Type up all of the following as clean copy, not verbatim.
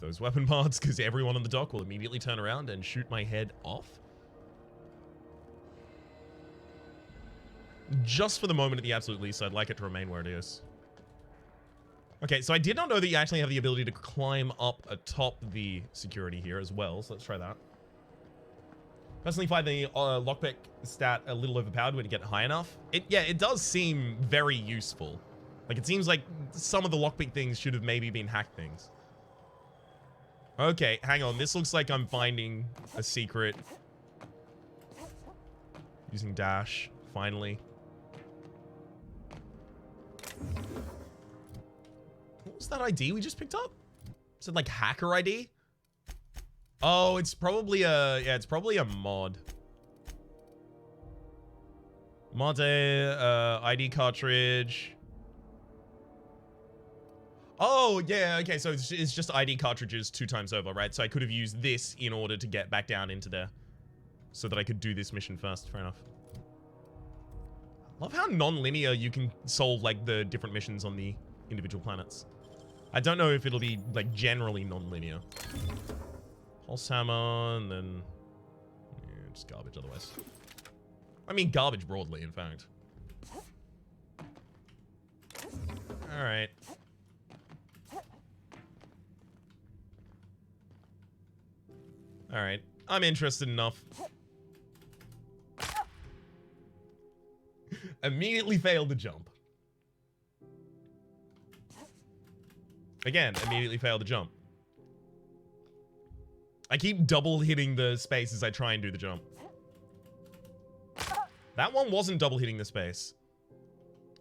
those weapon parts because everyone on the dock will immediately turn around and shoot my head off. Just for the moment at the absolute least, I'd like it to remain where it is. Okay, so I did not know that you actually have the ability to climb up atop the security here as well, so let's try that. Personally find the lockpick stat a little overpowered when you get high enough. Yeah, it does seem very useful. Like, it seems like some of the lockpick things should have maybe been hack things. Okay, hang on. This looks like I'm finding a secret. Using dash, finally. What was that ID we just picked up? Is it like hacker ID? Oh, it's probably a, yeah, it's probably a mod. Mod ID cartridge. Oh, yeah, okay, so it's just ID cartridges 2 times over, right? So I could have used this in order to get back down into there. So that I could do this mission first, fair enough. Love how non-linear you can solve, like, the different missions on the individual planets. I don't know if it'll be, like, generally non-linear. Pulse hammer, and then... yeah, just garbage otherwise. I mean, garbage broadly, in fact. Alright. Alright. I'm interested enough. Immediately failed the jump. Again, immediately failed the jump. I keep double hitting the space as I try and do the jump. That one wasn't double hitting the space.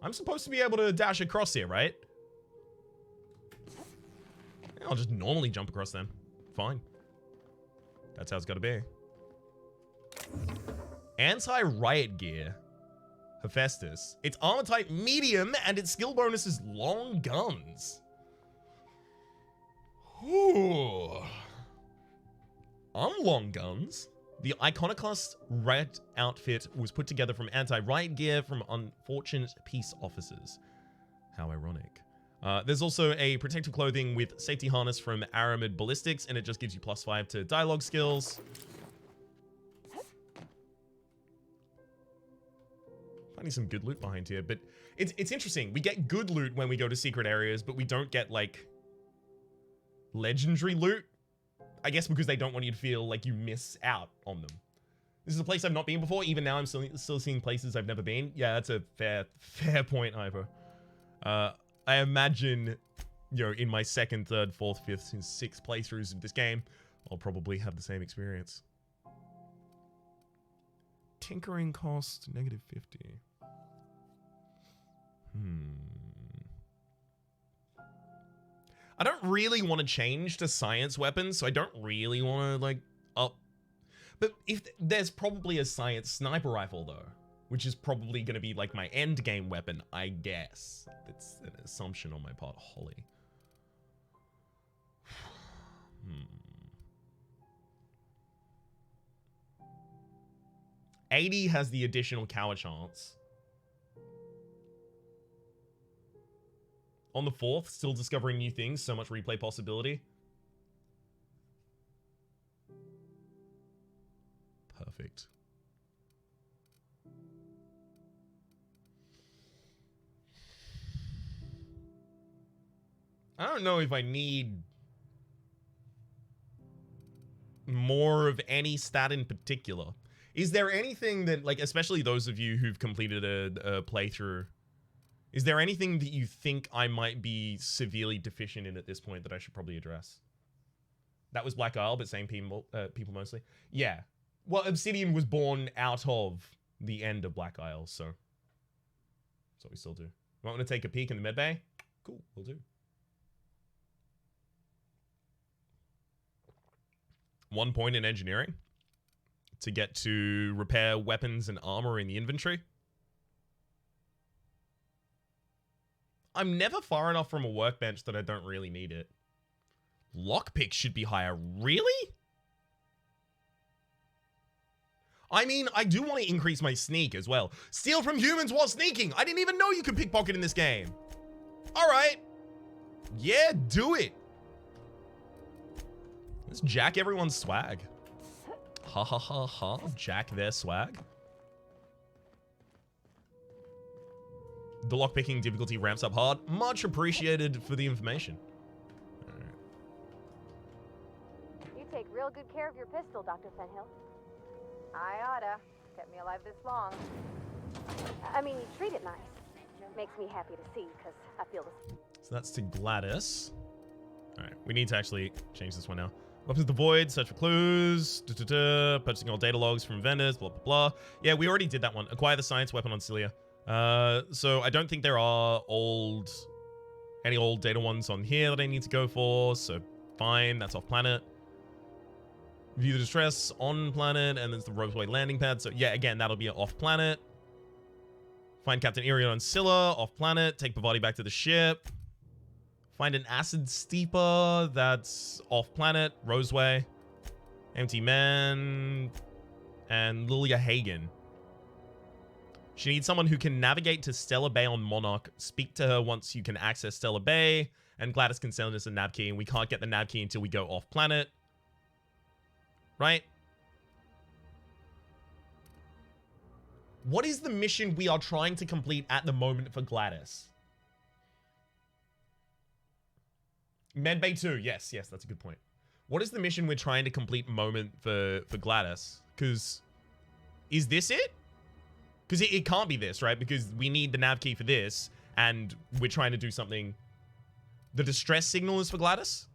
I'm supposed to be able to dash across here, right? I'll just normally jump across then. Fine. That's how it's gotta be. Anti-riot gear. Hephaestus. It's armor type medium and its skill bonus is long guns. Ooh. Long guns. The Iconoclast red outfit was put together from anti-riot gear from unfortunate peace officers. How ironic. There's also a protective clothing with safety harness from Aramid Ballistics, and it just gives you +5 to dialogue skills. Finding some good loot behind here, but it's interesting. We get good loot when we go to secret areas, but we don't get, like, legendary loot. I guess because they don't want you to feel like you miss out on them. This is a place I've not been before. Even now, I'm still seeing places I've never been. Yeah, that's a fair point, Ivor. I imagine, you know, in my 2nd, 3rd, 4th, 5th, and 6th playthroughs of this game, I'll probably have the same experience. Tinkering cost -50. I don't really want to change to science weapons, so I don't really want to, like, up. But if there's probably a science sniper rifle, though, which is probably going to be, like, my end game weapon, I guess. That's an assumption on my part. Holly. 80 has the additional cower chance. On the 4th, still discovering new things, so much replay possibility. Perfect. I don't know if I need more of any stat in particular. Is there anything that, like, especially those of you who've completed a playthrough, is there anything that you think I might be severely deficient in at this point that I should probably address? That was Black Isle, but same people mostly. Yeah. Well, Obsidian was born out of the end of Black Isle, so that's what we still do. Want to take a peek in the med bay? Cool, we'll do. 1 point in engineering to get to repair weapons and armor in the inventory. I'm never far enough from a workbench that I don't really need it. Lockpick should be higher. Really? I mean, I do want to increase my sneak as well. Steal from humans while sneaking. I didn't even know you could pickpocket in this game. All right. Yeah, do it. Let's jack everyone's swag. Ha ha ha ha. Jack their swag. The lockpicking difficulty ramps up hard. Much appreciated for the information. Alright. You take real good care of your pistol, Dr. Fenhill. I oughta. Kept me alive this long. I mean, you treat it nice. Makes me happy to see, because I feel this. So that's to Gladys. Alright, we need to actually change this one now. Weapons of the Void, search for clues, purchasing all data logs from vendors, blah, blah, blah. Yeah, we already did that one. Acquire the science weapon on Cilia. So I don't think there are any old data ones on here that I need to go for, so fine, that's off planet. View the distress on planet, and there's the Roseway landing pad, so yeah, again, that'll be off planet. Find Captain Irion on Scylla, off planet, take Bavati back to the ship. Find an acid steeper, that's off planet, Roseway. Empty Man, and Lilia Hagen. She needs someone who can navigate to Stellar Bay on Monarch, speak to her once you can access Stellar Bay, and Gladys can send us a nav key, and we can't get the nav key until we go off planet. Right? What is the mission we are trying to complete at the moment for Gladys? Medbay 2, yes, that's a good point. What is the mission we're trying to complete moment for Gladys? Because, is this it? Because it can't be this, right? Because we need the nav key for this, and we're trying to do something. The distress signal is for Gladys?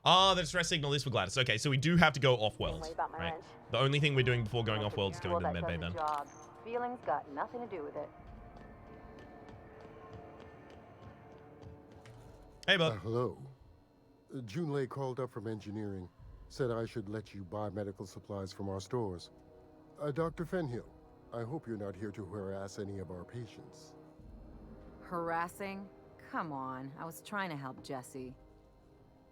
Ah, the distress signal is for Gladys. Okay, so we do have to go off-world, right? The only thing we're doing before going off-world is going to the medbay then. Feelings got nothing to do with it. Hey, bud. Hello. Junlei called up from engineering. Said I should let you buy medical supplies from our stores. Dr. Fenhill, I hope you're not here to harass any of our patients. Harassing? Come on, I was trying to help Jesse.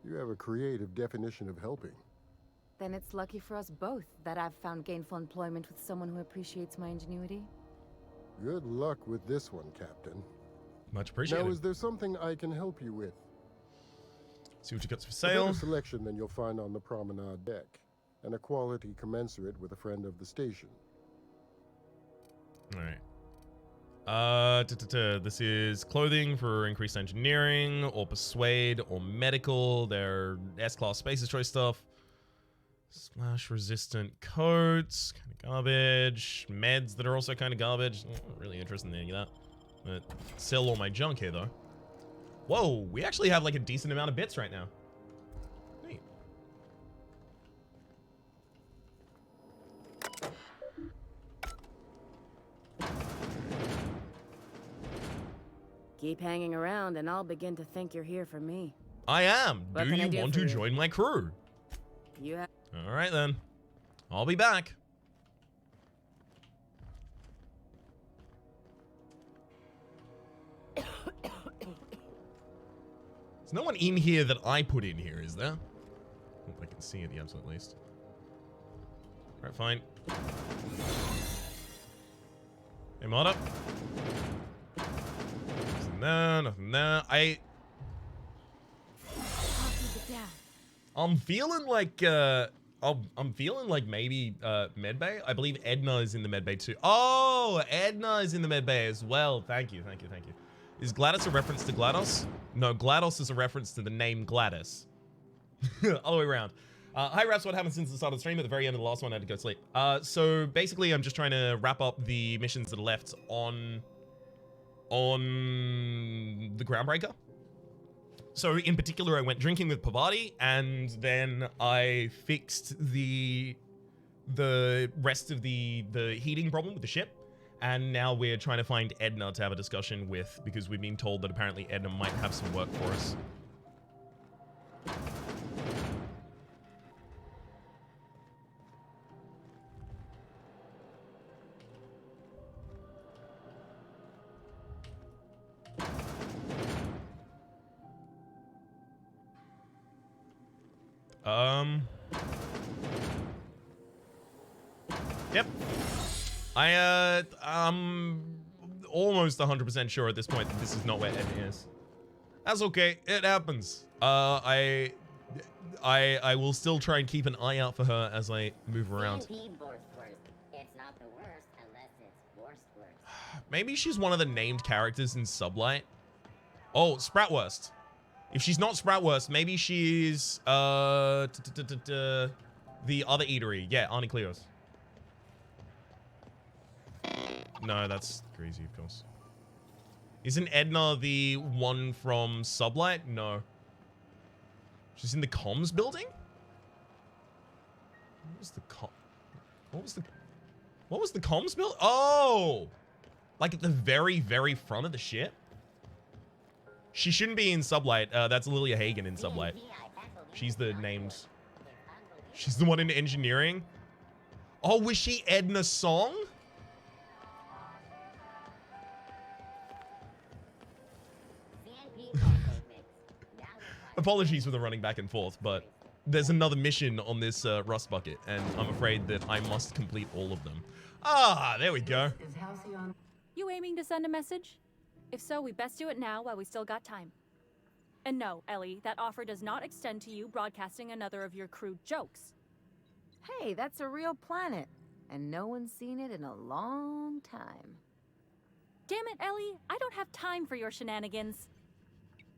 You have a creative definition of helping. Then it's lucky for us both that I've found gainful employment with someone who appreciates my ingenuity. Good luck with this one, Captain. Much appreciated. Now, is there something I can help you with? See what you got for A sale. better selection than you'll find on the promenade deck, and a quality commensurate with a friend of the station. All right. This is clothing for increased engineering, or persuade, or medical. They're S-class Spacer's Choice stuff. Splash resistant coats, kind of garbage. Meds that are also kind of garbage. Not really interested in any of that. But sell all my junk here though. Whoa, we actually have like a decent amount of bits right now. Neat. Keep hanging around and I'll begin to think you're here for me. I am. What Do can I you do want for to you? join my crew? You have... All right then. I'll be back. There's no one in here that I put in here, is there? Hope I can see at the absolute least. Alright, fine. Hey, mod up. Nothing there, nothing there. I'm feeling like I'm feeling like maybe medbay. I believe Edna is in the medbay too. Oh, Edna is in the medbay as well. Thank you, thank you, thank you. Is GLaDOS a reference to GLaDOS? No, GLaDOS is a reference to the name Gladys. All the way around. Hi, Raps. What happened since the start of the stream? At the very end of the last one, I had to go to sleep. So basically, I'm just trying to wrap up the missions that are left on the Groundbreaker. So in particular, I went drinking with Pavati, and then I fixed the rest of the heating problem with the ship. And now we're trying to find Edna to have a discussion with, because we've been told that apparently Edna might have some work for us. Yep. I'm almost 100% sure at this point that this is not where Edna is. That's okay. It happens. I I will still try and keep an eye out for her as I move around. It's not the worst unless it's worst. Maybe she's one of the named characters in Sublight. Oh, Spratwurst. If she's not Spratwurst, maybe she's the other eatery. Yeah, Arnie Cleos. No, that's crazy, of course. Isn't Edna the one from Sublight? No. She's in the comms building? What was the comms build? Oh! Like at the very, very front of the ship? She shouldn't be in Sublight. That's Lilia Hagen in Sublight. She's the named... She's the one in engineering. Oh, was she Edna Song? Apologies for the running back and forth, but there's another mission on this rust bucket, and I'm afraid that I must complete all of them. Ah, there we go. You aiming to send a message? If so, we best do it now while we still got time. And no, Ellie, that offer does not extend to you broadcasting another of your crude jokes. Hey, that's a real planet, and no one's seen it in a long time. Damn it, Ellie, I don't have time for your shenanigans.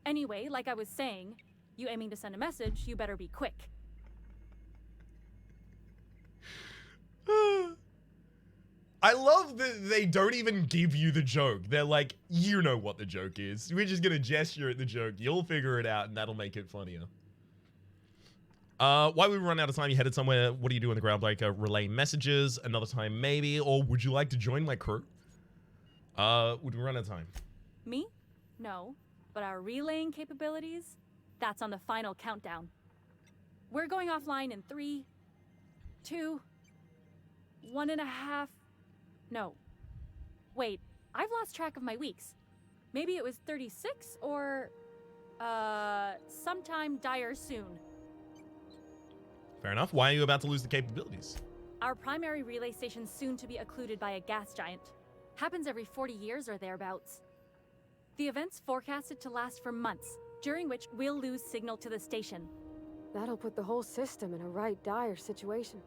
Anyway, like I was saying, you aiming to send a message, you better be quick. I love that they don't even give you the joke. They're like, you know what the joke is. We're just gonna gesture at the joke. You'll figure it out, and that'll make it funnier. Why we run out of time? You headed somewhere. What do you do in the Groundbreaker? Relay messages. Another time, maybe. Or would you like to join my crew? Would we run out of time? Me? No. But our relaying capabilities? That's on the final countdown. We're going offline in 3, 2, 1.5... No. Wait, I've lost track of my weeks. Maybe it was 36 or... sometime dire soon. Fair enough. Why are you about to lose the capabilities? Our primary relay station's soon to be occluded by a gas giant. Happens every 40 years or thereabouts. The event's forecasted to last for months, during which we'll lose signal to the station. That'll put the whole system in a right dire situation.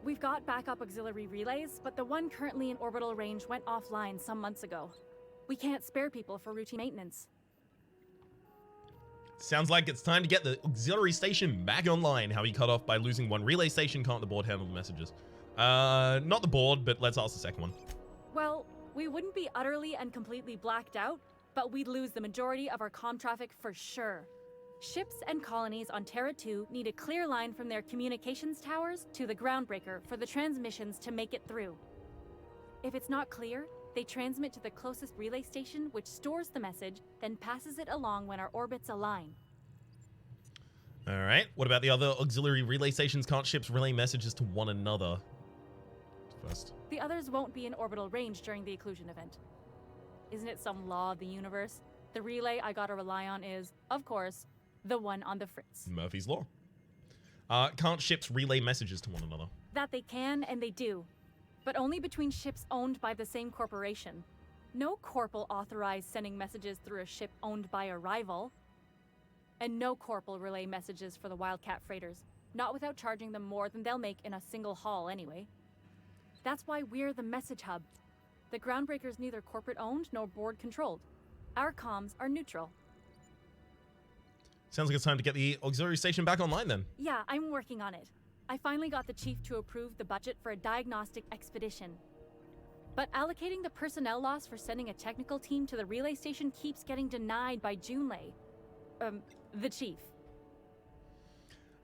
We've got backup auxiliary relays, but the one currently in orbital range went offline some months ago. We can't spare people for routine maintenance. Sounds like it's time to get the auxiliary station back online. How are you cut off by losing one relay station? Can't the board handle the messages? Not the board, but let's ask the second one. Well, we wouldn't be utterly and completely blacked out, but we'd lose the majority of our comm traffic for sure. Ships and colonies on Terra 2 need a clear line from their communications towers to the Groundbreaker for the transmissions to make it through. If it's not clear, they transmit to the closest relay station, which stores the message, then passes it along when our orbits align. All right. What about the other auxiliary relay stations? Can't ships relay messages to one another? First. The others won't be in orbital range during the occlusion event. Isn't it some law of the universe? The relay I gotta rely on is, of course, the one on the Fritz. Murphy's Law. Can't ships relay messages to one another? That they can, and they do. But only between ships owned by the same corporation. No corp will authorize sending messages through a ship owned by a rival. And no corp will relay messages for the Wildcat freighters, not without charging them more than they'll make in a single haul anyway. That's why we're the message hub. The Groundbreaker's neither corporate owned nor board controlled. Our comms are neutral. Sounds like it's time to get the auxiliary station back online then. Yeah, I'm working on it. I finally got the chief to approve the budget for a diagnostic expedition. But allocating the personnel loss for sending a technical team to the relay station keeps getting denied by Junlei. The chief.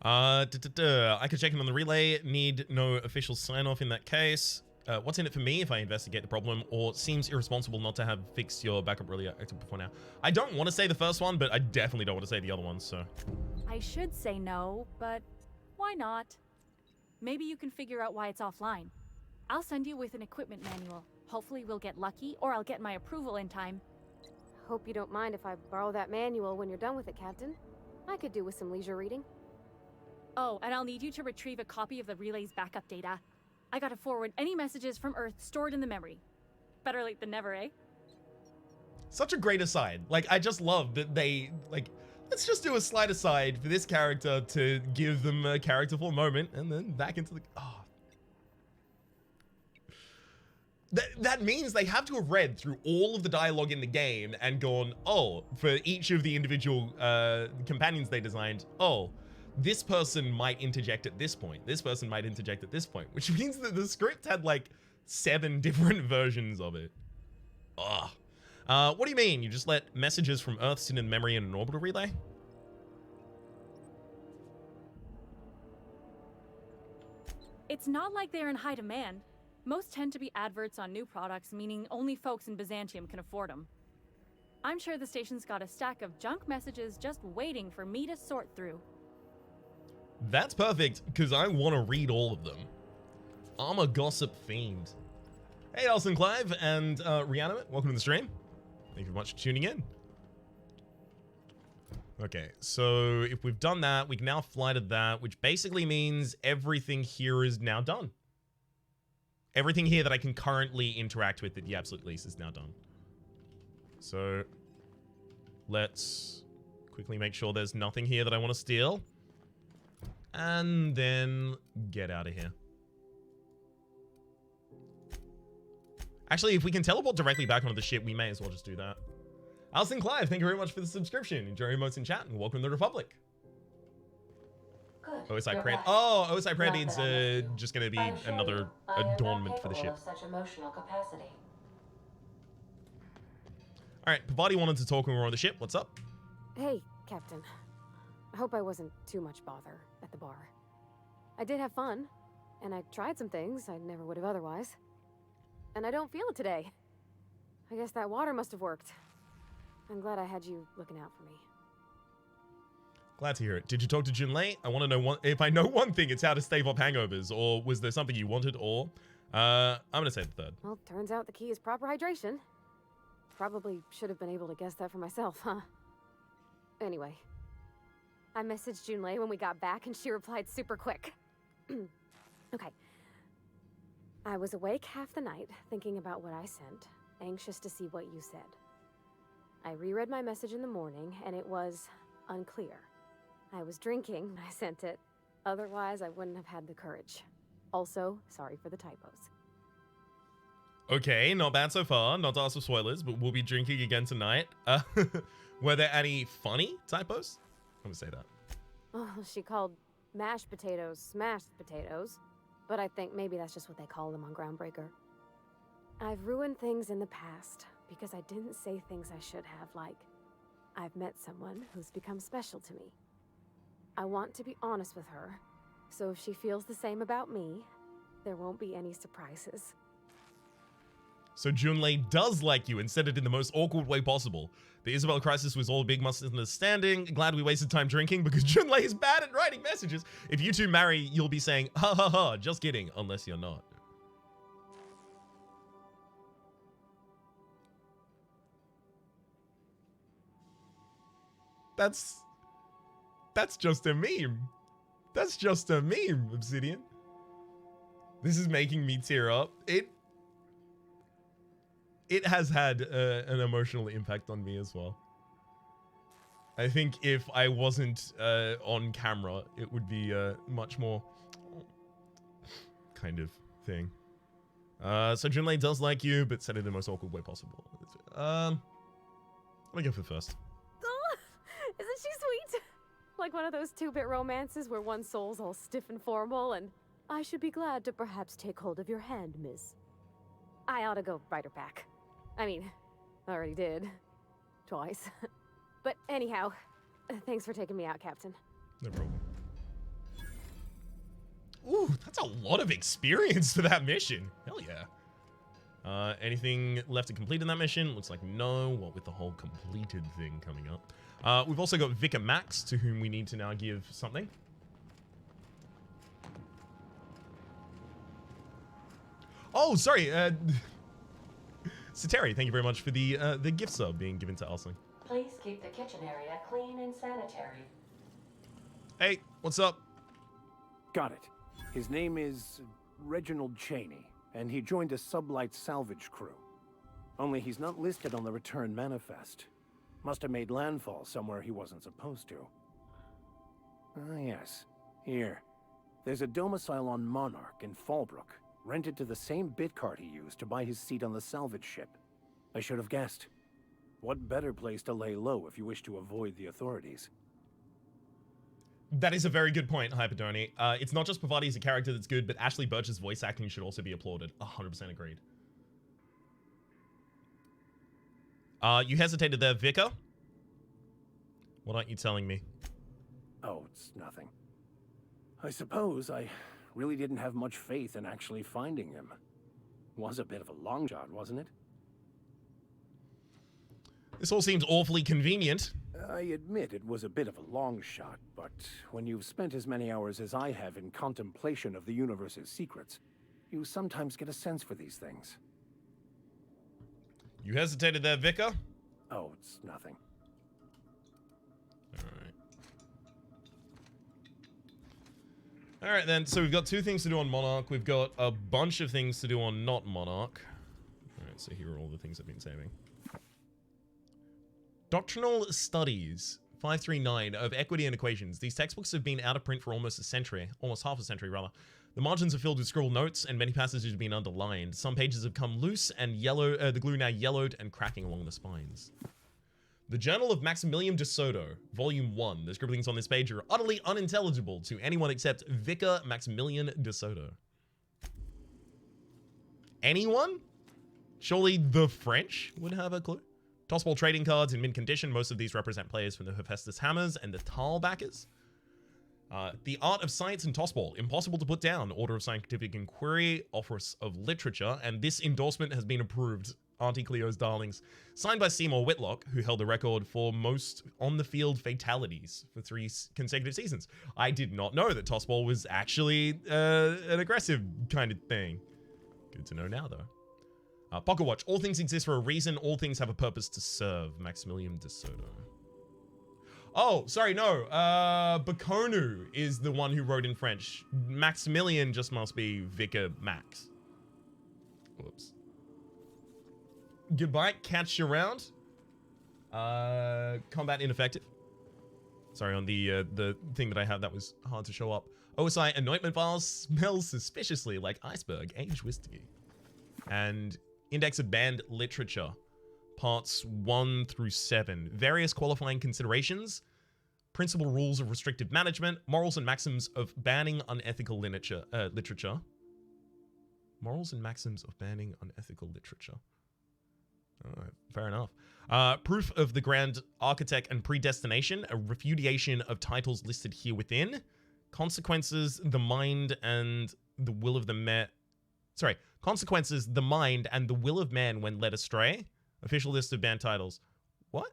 I could check in on the relay. Need no official sign-off in that case. What's in it for me if I investigate the problem, or seems irresponsible not to have fixed your backup relay active before now? I don't want to say the first one, but I definitely don't want to say the other one, so... I should say no, but why not? Maybe you can figure out why it's offline. I'll send you with an equipment manual. Hopefully we'll get lucky, or I'll get my approval in time. Hope you don't mind if I borrow that manual when you're done with it, Captain. I could do with some leisure reading. Oh, and I'll need you to retrieve a copy of the relay's backup data. I gotta forward any messages from Earth stored in the memory. Better late than never, eh? Such a great aside. Like, I just love that they, like, Let's just do a slide aside for this character to give them a characterful moment, and then back into the... Oh. That means they have to have read through all of the dialogue in the game and gone, oh, for each of the individual companions they designed, oh, this person might interject at this point. This person might interject at this point, which means that the script had like 7 different versions of it. Ugh. What do you mean? You just let messages from Earth sit in memory in an orbital relay? It's not like they're in high demand. Most tend to be adverts on new products, meaning only folks in Byzantium can afford them. I'm sure the station's got a stack of junk messages just waiting for me to sort through. That's perfect, because I want to read all of them. I'm a gossip fiend. Hey, Alison Clive and Reanimate, welcome to the stream. Thank you very much for tuning in. Okay, so if we've done that, we can now fly to that, which basically means everything here is now done. Everything here that I can currently interact with at the absolute least is now done. So let's quickly make sure there's nothing here that I want to steal. And then get out of here. Actually, if we can teleport directly back onto the ship, we may as well just do that. Alison Clive, thank you very much for the subscription. Enjoy your emotes in chat and welcome to the Republic. Good. OSI Prayer. Oh, OSI Prayer needs just going to be another adornment for the ship. Of such emotional capacity. All right, Pavati wanted to talk when we were on the ship. What's up? Hey, Captain. I hope I wasn't too much bother at the bar. I did have fun, and I tried some things I never would have otherwise. And I don't feel it today. I guess that water must have worked. I'm glad I had you looking out for me. Glad to hear it. Did you talk to Junlei? I want to know if I know one thing, it's how to stave off hangovers. Or was there something you wanted? Or I'm gonna say the third. Well, turns out the key is proper hydration. Probably should have been able to guess that for myself, huh? Anyway, I messaged Junlei when we got back, and she replied super quick. Okay. I was awake half the night, thinking about what I sent, anxious to see what you said. I reread my message in the morning, and it was unclear. I was drinking when I sent it. Otherwise, I wouldn't have had the courage. Also, sorry for the typos. Okay, not bad so far. Not to ask for spoilers, but we'll be drinking again tonight. Were there any funny typos? I'm gonna say that. Oh, she called mashed potatoes smashed potatoes. But I think maybe that's just what they call them on Groundbreaker. I've ruined things in the past because I didn't say things I should have, like, I've met someone who's become special to me. I want to be honest with her, so if she feels the same about me, there won't be any surprises. So Junlei does like you and said it in the most awkward way possible. The Isabel crisis was all a big misunderstanding. Glad we wasted time drinking because Junlei is bad at writing messages. If you two marry, you'll be saying, ha ha ha, just kidding, unless you're not. That's just a meme. That's just a meme, Obsidian. This is making me tear up. It has had an emotional impact on me as well. I think if I wasn't on camera, it would be much more kind of thing. So Junlei does like you, but said it in the most awkward way possible. Let me go for the first. Oh, isn't she sweet? Like one of those 2-bit romances where one soul's all stiff and formal and, I should be glad to perhaps take hold of your hand, miss. I ought to go write her back. I mean, I already did. Twice. But anyhow, thanks for taking me out, Captain. No problem. Ooh, that's a lot of experience for that mission. Hell yeah. Anything left to complete in that mission? Looks like no. What with the whole completed thing coming up. We've also got Vicar Max, to whom we need to now give something. Oh, sorry. Sateri, thank you very much for the gift sub being given to Alsing. Please keep the kitchen area clean and sanitary. Hey, what's up? Got it. His name is Reginald Cheney, and he joined a sublight salvage crew. Only he's not listed on the return manifest. Must have made landfall somewhere he wasn't supposed to. Ah, yes. Here. There's a domicile on Monarch in Fallbrook, rented to the same bit card he used to buy his seat on the salvage ship. I should have guessed. What better place to lay low if you wish to avoid the authorities? That is a very good point, Hyperdoni. It's not just Pavati as a character that's good, but Ashley Birch's voice acting should also be applauded. 100% agreed. You hesitated there, Vicar? What aren't you telling me? Oh, it's nothing. I suppose I really didn't have much faith in actually finding him. Was a bit of a long shot, wasn't it? This all seems awfully convenient. I admit it was a bit of a long shot, but when you've spent as many hours as I have in contemplation of the universe's secrets, you sometimes get a sense for these things. You hesitated there, Vicar? Oh, it's nothing. Alright then, so we've got 2 things to do on Monarch. We've got a bunch of things to do on not Monarch. Alright, so here are all the things I've been saving. Doctrinal Studies 539 of Equity and Equations. These textbooks have been out of print for almost a century. Almost half a century, rather. The margins are filled with scribbled notes, and many passages have been underlined. Some pages have come loose, and the glue now yellowed and cracking along the spines. The Journal of Maximilian de Soto, Volume 1. The scribblings on this page are utterly unintelligible to anyone except Vicar Maximilian de Soto. Anyone? Surely the French would have a clue. Tossball trading cards in mint condition. Most of these represent players from the Hephaestus Hammers and the Talbackers. The Art of Science and Tossball. Impossible to put down. Order of Scientific Inquiry. Office of Literature. And this endorsement has been approved. Auntie Cleo's darlings. Signed by Seymour Whitlock, who held the record for most on-the-field fatalities for 3 consecutive seasons. I did not know that Tossball was actually an aggressive kind of thing. Good to know now, though. Pocket Watch. All things exist for a reason. All things have a purpose to serve. Maximilian de Soto. Oh, sorry, no. Baconu is the one who wrote in French. Maximilian just must be Vicar Max. Whoops. Goodbye. Catch you around. Combat ineffective. Sorry, on the thing that I have that was hard to show up. OSI anointment vials smells suspiciously like iceberg aged whiskey. And Index of Banned Literature, parts 1 through 7. Various qualifying considerations, principal rules of restrictive management, morals and maxims of banning unethical literature. Morals and maxims of banning unethical literature. All right, fair enough. Proof of the Grand Architect and Predestination, a refutation of titles listed here within. Consequences, the mind and the will of the man. Sorry, consequences, the mind and the will of man when led astray. Official list of banned titles. What?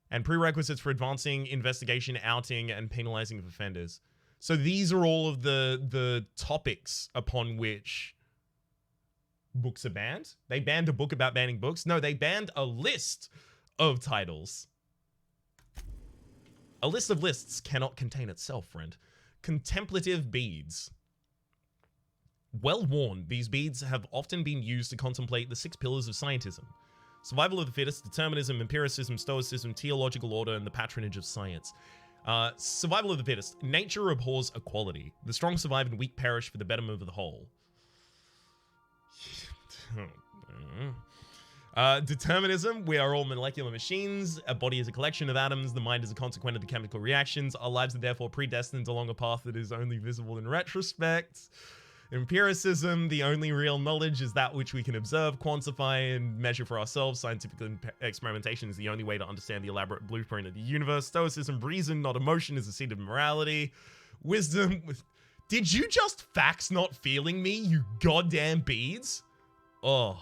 And prerequisites for advancing investigation, outing, and penalizing of offenders. So these are all of the topics upon which books are banned. They banned a book about banning books. No, they banned a list of titles. A list of lists cannot contain itself, friend. Contemplative beads. Well worn, these beads have often been used to contemplate the 6 pillars of scientism. Survival of the fittest, determinism, empiricism, stoicism, teleological order, and the patronage of science. Survival of the fittest. Nature abhors equality. The strong survive and weak perish for the betterment of the whole. Determinism. We are all molecular machines. A body is a collection of atoms. The mind is a consequence of the chemical reactions. Our lives are therefore predestined along a path that is only visible in retrospect. Empiricism. The only real knowledge is that which we can observe, quantify, and measure for ourselves. Scientific experimentation is the only way to understand the elaborate blueprint of the universe. Stoicism. Reason, not emotion, is the seat of morality. Wisdom. Did you just fax not feeling me, you goddamn beads? Oh.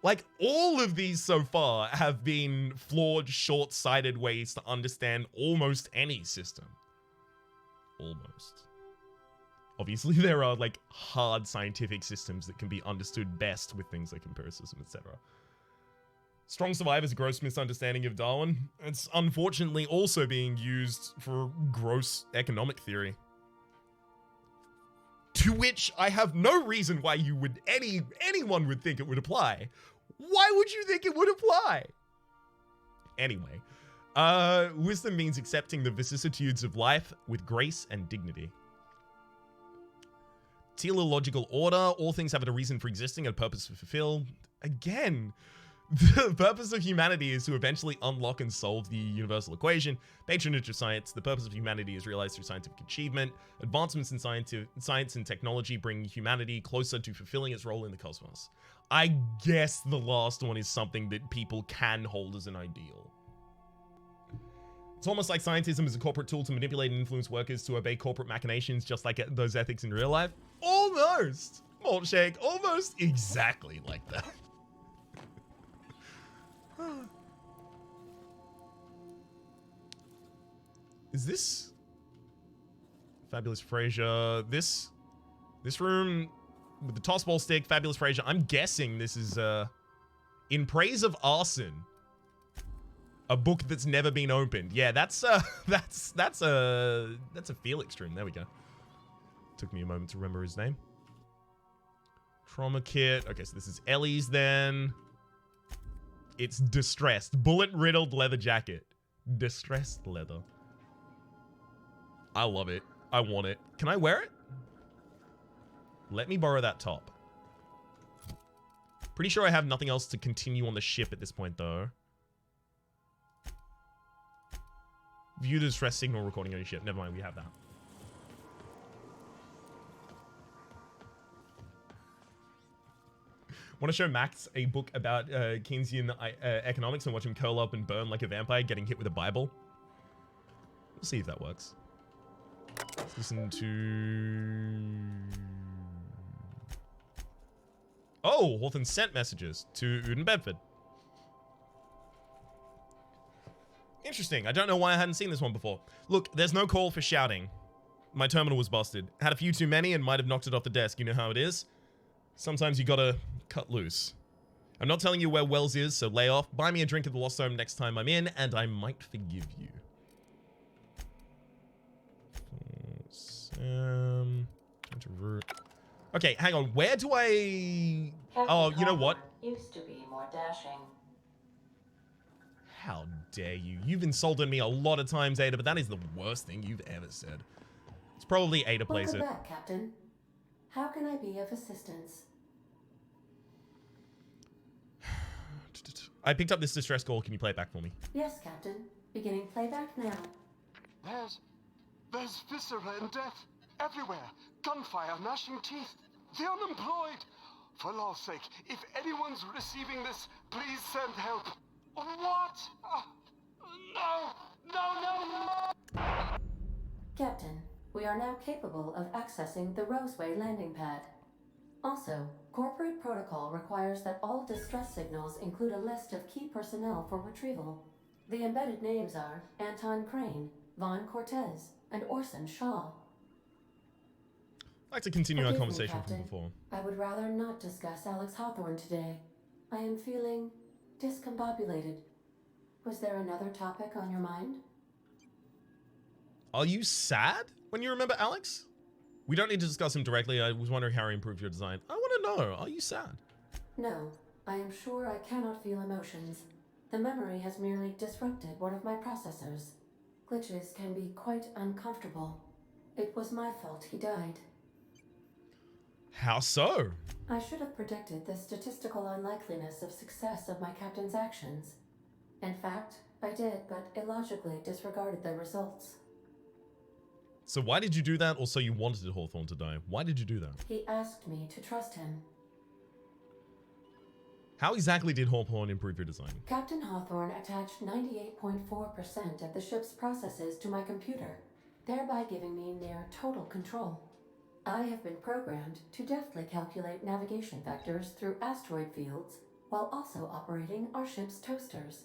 Like, all of these so far have been flawed, short-sighted ways to understand almost any system. Almost. Obviously, there are, like, hard scientific systems that can be understood best with things like empiricism, etc. Strong survivor's a gross misunderstanding of Darwin. It's unfortunately also being used for gross economic theory. to which I have no reason why anyone would think it would apply. Why would you think it would apply? Anyway, wisdom means accepting the vicissitudes of life with grace and dignity. Teleological order, all things have a reason for existing and a purpose to fulfill. Again, the purpose of humanity is to eventually unlock and solve the universal equation. Patronage of science, the purpose of humanity is realized through scientific achievement. Advancements in science and technology bring humanity closer to fulfilling its role in the cosmos. I guess the last one is something that people can hold as an ideal. It's almost like scientism is a corporate tool to manipulate and influence workers to obey corporate machinations, just like those ethics in real life. Almost! Malt Shake, almost exactly like that. Is this Fabulous Fraser? This room with the toss ball stick, Fabulous Fraser. I'm guessing this is In Praise of Arson, a book that's never been opened. Yeah, that's a Felix stream. There we go. Took me a moment to remember his name. Trauma kit. Okay, so this is Ellie's then. It's distressed. Bullet-riddled leather jacket. Distressed leather. I love it. I want it. Can I wear it? Let me borrow that top. Pretty sure I have nothing else to continue on the ship at this point, though. View the distress signal recording on your ship. Never mind, we have that. Want to show Max a book about Keynesian economics and watch him curl up and burn like a vampire getting hit with a Bible? We'll see if that works. Let's listen to... Oh, Hawthorne sent messages to Uden Bedford. Interesting. I don't know why I hadn't seen this one before. Look, there's no call for shouting. My terminal was busted. Had a few too many and might have knocked it off the desk. You know how it is? Sometimes you gotta cut loose. I'm not telling you where Wells is, so lay off. Buy me a drink at the Lost Home next time I'm in, and I might forgive you. Okay, hang on. Where do I... Oh, you know what? Used to be more dashing. How dare you? You've insulted me a lot of times, Ada, but that is the worst thing you've ever said. It's probably Ada plays it. Welcome back, Captain. How can I be of assistance? I picked up this distress call. Can you play it back for me? Yes, Captain. Beginning playback now. There's viscera and death everywhere. Gunfire, gnashing teeth. The unemployed. For law's sake, if anyone's receiving this, please send help. What? No! Captain, we are now capable of accessing the Roseway landing pad. Also, corporate protocol requires that all distress signals include a list of key personnel for retrieval. The embedded names are Anton Crane, Vaughn Cortez, and Orson Shaw. I'd like to continue our Forgive me, conversation Captain. from before. I would rather not discuss Alex Hawthorne today. I am feeling discombobulated. Was there another topic on your mind? Are you sad when you remember Alex? We don't need to discuss him directly. I was wondering how he improved your design. I want to know, are you sad? No, I am sure I cannot feel emotions. The memory has merely disrupted one of my processors. Glitches can be quite uncomfortable. It was my fault he died. How so? I should have predicted the statistical unlikeliness of success of my captain's actions. In fact, I did, but illogically disregarded the results. So why did you do that? Or so you wanted Hawthorne to die? Why did you do that? He asked me to trust him. How exactly did Hawthorne improve your design? Captain Hawthorne attached 98.4% of the ship's processes to my computer, thereby giving me near total control. I have been programmed to deftly calculate navigation vectors through asteroid fields, while also operating our ship's toasters.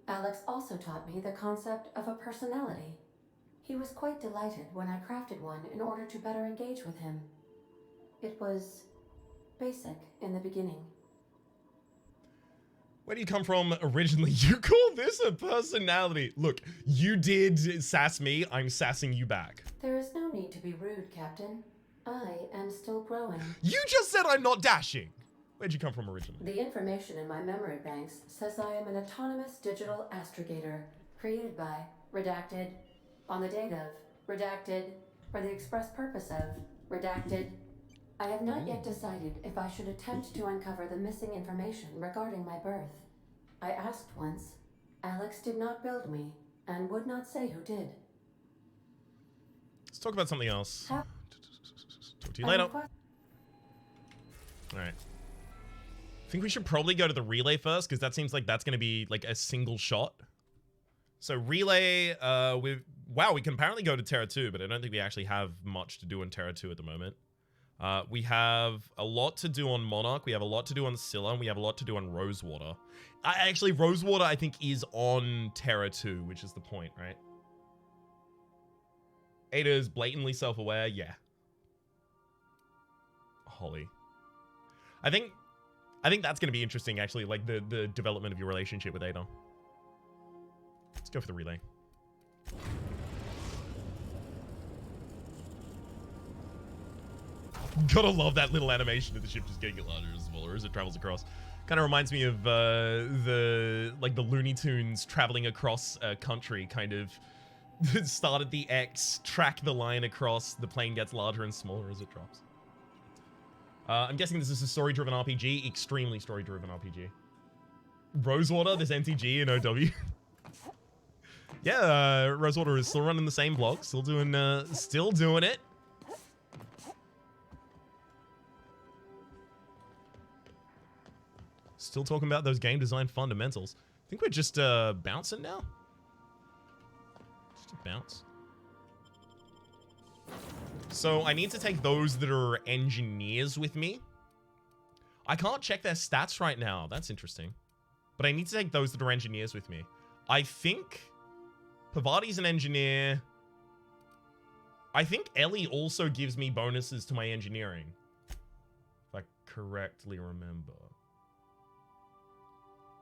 Alex also taught me the concept of a personality. He was quite delighted when I crafted one in order to better engage with him. It was basic in the beginning. Where do you come from originally? You call this a personality? Look, you did sass me, I'm sassing you back. There is no need to be rude, Captain. I am still growing. You just said I'm not dashing. Where'd you come from originally? The information in my memory banks says I am an autonomous digital astrogator, created by, redacted, on the date of, redacted, for the express purpose of, redacted. I have not yet decided if I should attempt to uncover the missing information regarding my birth. I asked once. Alex did not build me, and would not say who did. Let's talk about something else. How Talk to you later. Alright. I think we should probably go to the relay first, because that seems like that's going to be like a single shot. So relay, wow, we can apparently go to Terra 2, but I don't think we actually have much to do in Terra 2 at the moment. We have a lot to do on Monarch, we have a lot to do on Scylla, and we have a lot to do on Rosewater. Actually, Rosewater, I think, is on Terra 2, which is the point, right? Ada is blatantly self-aware, yeah. Holly. I think that's going to be interesting, actually, like the development of your relationship with Ada. Let's go for the relay. Gotta love that little animation of the ship just getting larger and smaller as it travels across. Kind of reminds me of the Looney Tunes traveling across a country, kind of. Start at the X, track the line across, the plane gets larger and smaller as it drops. I'm guessing this is a story-driven RPG, extremely story-driven RPG. Rosewater, this NTG and OW. Yeah, Rosewater is still running the same block, still doing it. Still talking about those game design fundamentals. I think we're just bouncing now. Just a bounce. So I need to take those that are engineers with me. I can't check their stats right now. That's interesting. But I need to take those that are engineers with me. I think Pavati's an engineer. I think Ellie also gives me bonuses to my engineering. If I correctly remember.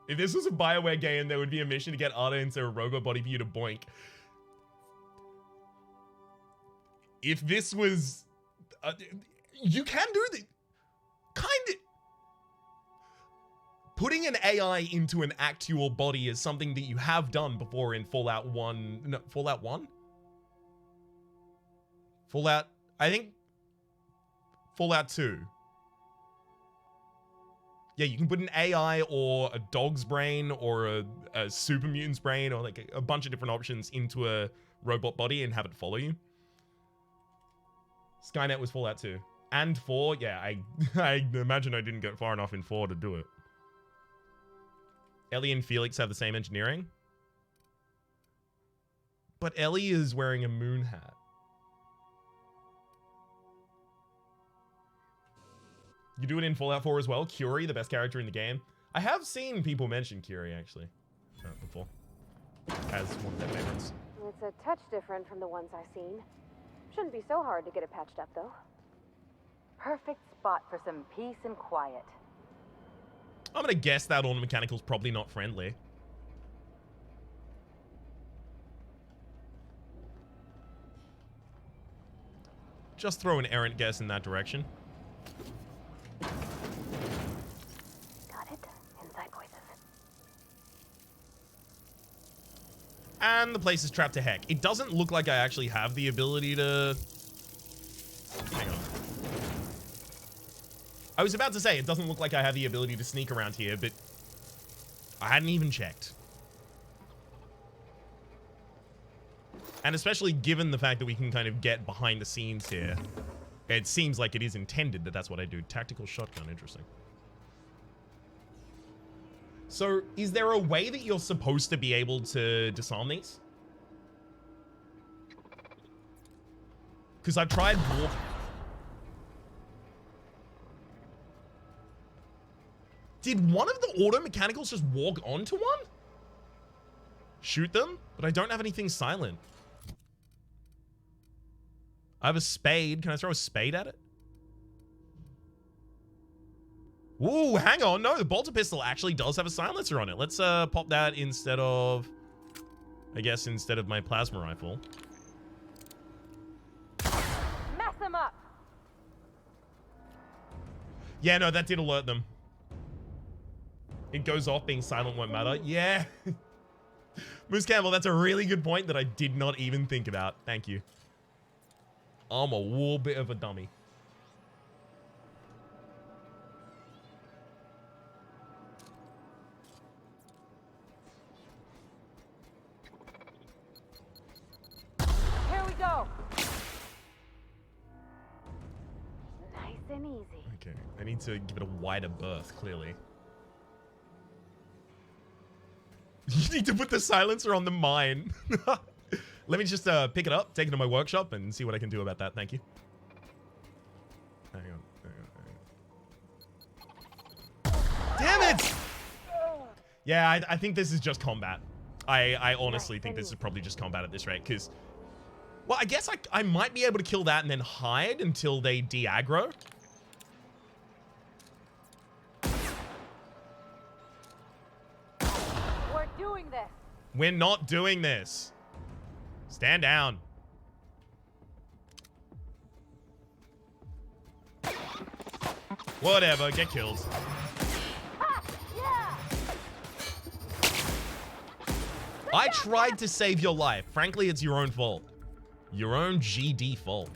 If this was a BioWare game, there would be a mission to get Ada into a robot body for you to boink. If this was... you can do the... Kind of... Putting an AI into an actual body is something that you have done before in Fallout 1... No, Fallout 1? Fallout... I think... Fallout 2. Yeah, you can put an AI or a dog's brain or a super mutant's brain or like a bunch of different options into a robot body and have it follow you. Skynet was Fallout 2. And 4, yeah, I imagine I didn't get far enough in 4 to do it. Ellie and Felix have the same engineering. But Ellie is wearing a moon hat. You do it in Fallout 4 as well. Curie, the best character in the game. I have seen people mention Curie, actually, before. As one of their favorites. It's a touch different from the ones I've seen. Shouldn't be so hard to get it patched up, though. Perfect spot for some peace and quiet. I'm gonna guess that Ornament Mechanical's probably not friendly. Just throw an errant guess in that direction. Got it. Inside voices. And the place is trapped to heck. It doesn't look like I actually have the ability to... Hang on. I was about to say, it doesn't look like I have the ability to sneak around here, but I hadn't even checked. And especially given the fact that we can kind of get behind the scenes here, it seems like it is intended that that's what I do. Tactical shotgun, interesting. So, is there a way that you're supposed to be able to disarm these? Because I've tried walking. Did one of the auto mechanicals just walk onto one? Shoot them? But I don't have anything silent. I have a spade. Can I throw a spade at it? Ooh, hang on. No, the bolter pistol actually does have a silencer on it. Let's pop that instead of... I guess instead of my plasma rifle. Mess them up! Yeah, no, that did alert them. It goes off, being silent won't matter. Yeah. Moose Campbell, that's a really good point that I did not even think about. Thank you. I'm a war bit of a dummy. Here we go. Nice and easy. Okay, I need to give it a wider berth, clearly. You need to put the silencer on the mine. Let me just pick it up, take it to my workshop, and see what I can do about that. Thank you. Hang on. Damn it! Yeah, I think this is just combat. I honestly think this is probably just combat at this rate, because... Well, I guess I might be able to kill that and then hide until they de-aggro. We're doing this. We're not doing this. Stand down. Whatever, get killed. Ha! Yeah! I tried to save your life. Frankly, it's your own fault. Your own GD fault.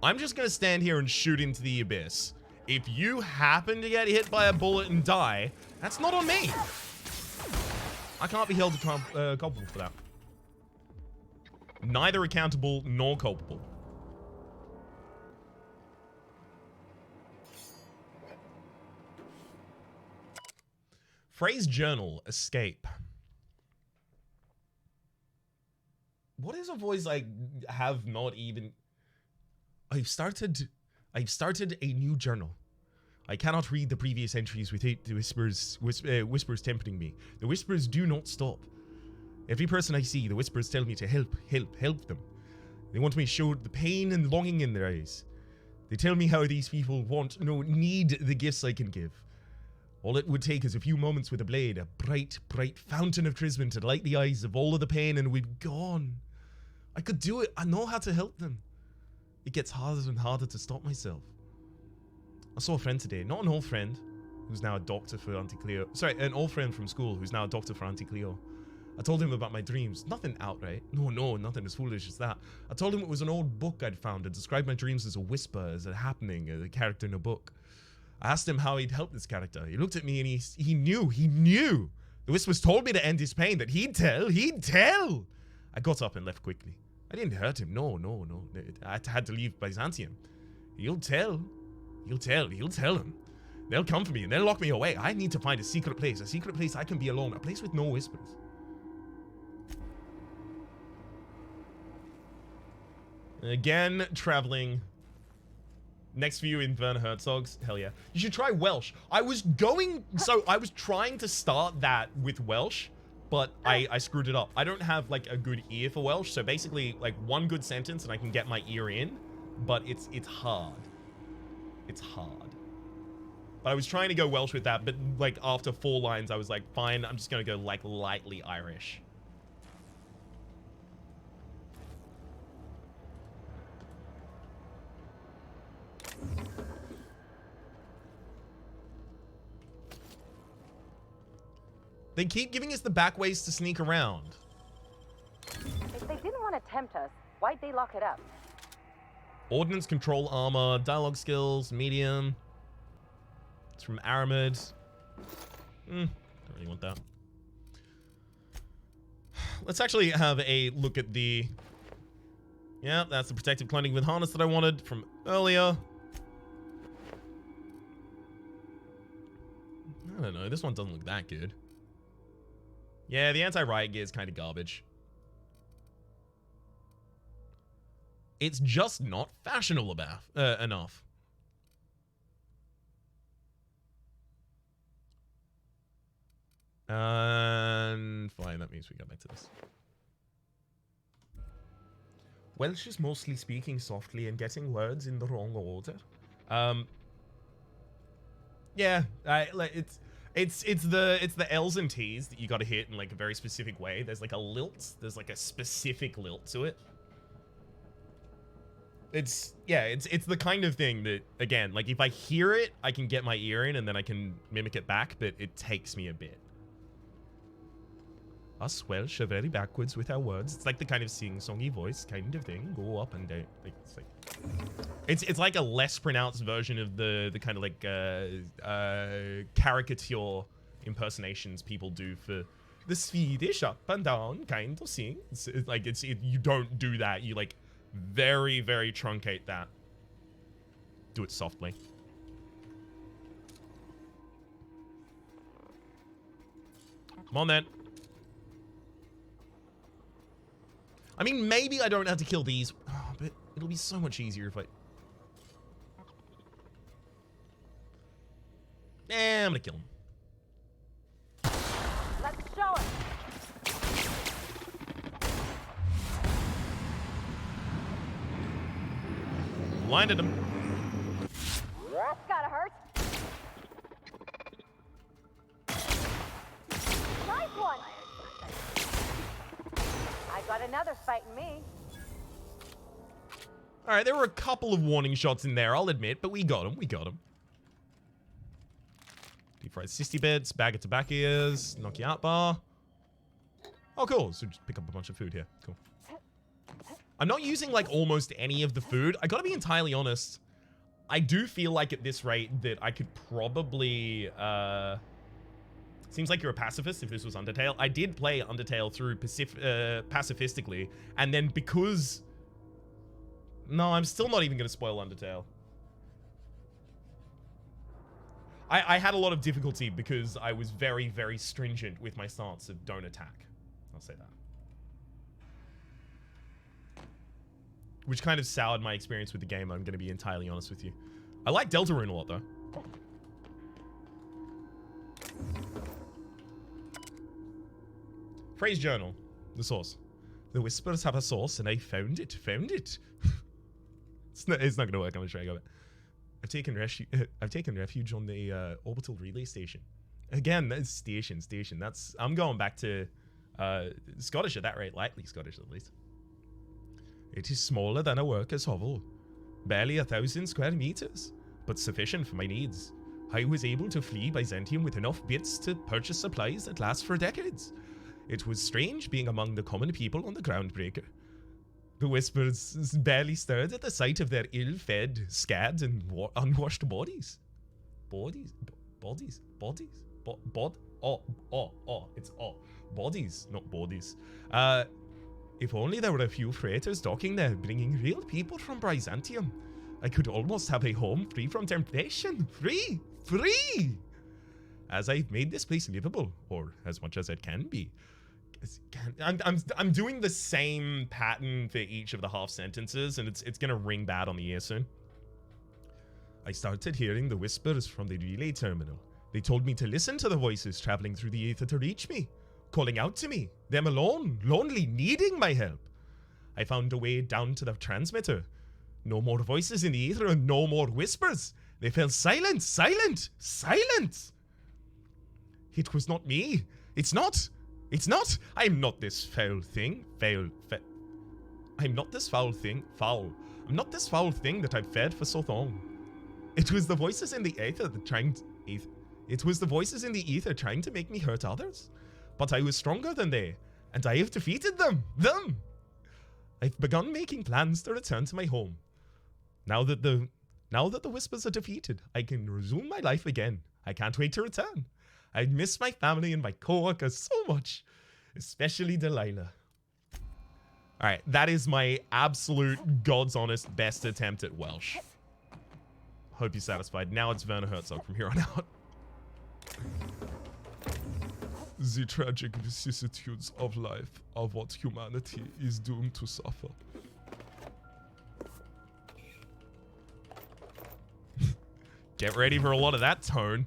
I'm just gonna stand here and shoot into the abyss. If you happen to get hit by a bullet and die, that's not on me. I can't be held culpable for that. Neither accountable nor culpable. Phrase journal, escape. What is a voice I have not even... I've started a new journal. I cannot read the previous entries without the whispers tempting me. The whispers do not stop. Every person I see, the whispers tell me to help them. They want me to show the pain and longing in their eyes. They tell me how these people need the gifts I can give. All it would take is a few moments with a blade, a bright, bright fountain of Trisman to light the eyes of all of the pain, and we'd be gone. I could do it. I know how to help them. It gets harder and harder to stop myself. I saw a friend today, not an old friend, who's now a doctor for Auntie Cleo. Sorry, an old friend from school who's now a doctor for Auntie Cleo. I told him about my dreams. Nothing outright. No, nothing as foolish as that. I told him it was an old book I'd found that described my dreams as a whisper, as a happening, as a character in a book. I asked him how he'd help this character. He looked at me and he knew. The whispers told me to end his pain, that he'd tell. I got up and left quickly. I didn't hurt him. No. I had to leave Byzantium. He'll tell him. They'll come for me and they'll lock me away. I need to find a secret place I can be alone, a place with no whispers. Again, traveling. Next for you in Werner Herzog's. Hell yeah. You should try Welsh. I was trying to start that with Welsh, but I screwed it up. I don't have like a good ear for Welsh, so basically like one good sentence and I can get my ear in, but it's hard. It's hard. But I was trying to go Welsh with that, but like after 4 lines, I was like, fine, I'm just gonna go like lightly Irish. They keep giving us the back ways to sneak around. If they didn't want to tempt us, why'd they lock it up? Ordnance control armor, dialogue skills, medium. It's from Aramid. Don't really want that. Let's actually have a look at the... Yeah, that's the protective clothing with harness that I wanted from earlier. I don't know, this one doesn't look that good. Yeah, the anti-riot gear is kind of garbage. It's just not fashionable enough. And fine, that means we go back to this. Welsh is mostly speaking softly and getting words in the wrong order. Yeah, it's the L's and T's that you gotta hit in like a very specific way. There's like a lilt. There's like a specific lilt to it. It's the kind of thing that, again, like if I hear it, I can get my ear in and then I can mimic it back, but it takes me a bit. Us Welsh are very backwards with our words. It's like the kind of sing-songy voice kind of thing. Go up and down. Like, it's like a less pronounced version of the kind of like caricature impersonations people do for the Swedish up and down kind of sing. You don't do that. You like very, very truncate that. Do it softly. Come on then. I mean, maybe I don't have to kill these, but it'll be so much easier if I... I'm gonna kill him. Let's show it. Blinded him. That's gotta hurt. Nice one. I got another fighting me. All right, there were a couple of warning shots in there, I'll admit, but we got him. We got him. Deep fried sissy bits, bag of tobacco's, knock you out bar. Oh, cool. So just pick up a bunch of food here. Cool. I'm not using like almost any of the food. I gotta be entirely honest. I do feel like at this rate that I could probably, seems like you're a pacifist if this was Undertale. I did play Undertale through pacifistically, and then because... No, I'm still not even gonna spoil Undertale. I had a lot of difficulty because I was very, very stringent with my stance of don't attack. I'll say that. Which kind of soured my experience with the game, I'm going to be entirely honest with you. I like Deltarune a lot, though. Phrase journal. The source. The whispers have a source, and I found it. Found it. It's not going to work. I'm going to try and go. I've taken refuge on the orbital relay station. Again, that's station. That's... I'm going back to Scottish at that rate. Lightly Scottish, at least. It is smaller than a worker's hovel. Barely 1,000 square meters, but sufficient for my needs. I was able to flee Byzantium with enough bits to purchase supplies that last for decades. It was strange being among the common people on the Groundbreaker. The whispers barely stirred at the sight of their ill-fed, scared, and unwashed bodies. Bodies? Bodies, not bodies. If only there were a few freighters docking there, bringing real people from Byzantium. I could almost have a home free from temptation. Free! As I've made this place livable, or as much as it can be. I'm doing the same pattern for each of the half sentences, and it's gonna ring bad on the ear soon. I started hearing the whispers from the relay terminal. They told me to listen to the voices traveling through the ether to reach me, calling out to me, them alone, lonely, needing my help. I found a way down to the transmitter. No more voices in the ether and no more whispers. They fell silent. It was not me. It's not. I'm not this foul thing. I'm not this foul thing. I'm not this foul thing that I've fed for so long. It was the voices in the ether trying to make me hurt others. But I was stronger than they, and I have defeated them. I've begun making plans to return to my home. Now that the whispers are defeated, I can resume my life again. I can't wait to return. I miss my family and my co-workers so much, especially Delilah. All right, that is my absolute God's honest best attempt at Welsh. Hope you're satisfied. Now it's Werner Herzog from here on out. The tragic vicissitudes of life are what humanity is doomed to suffer. Get ready for a lot of that tone.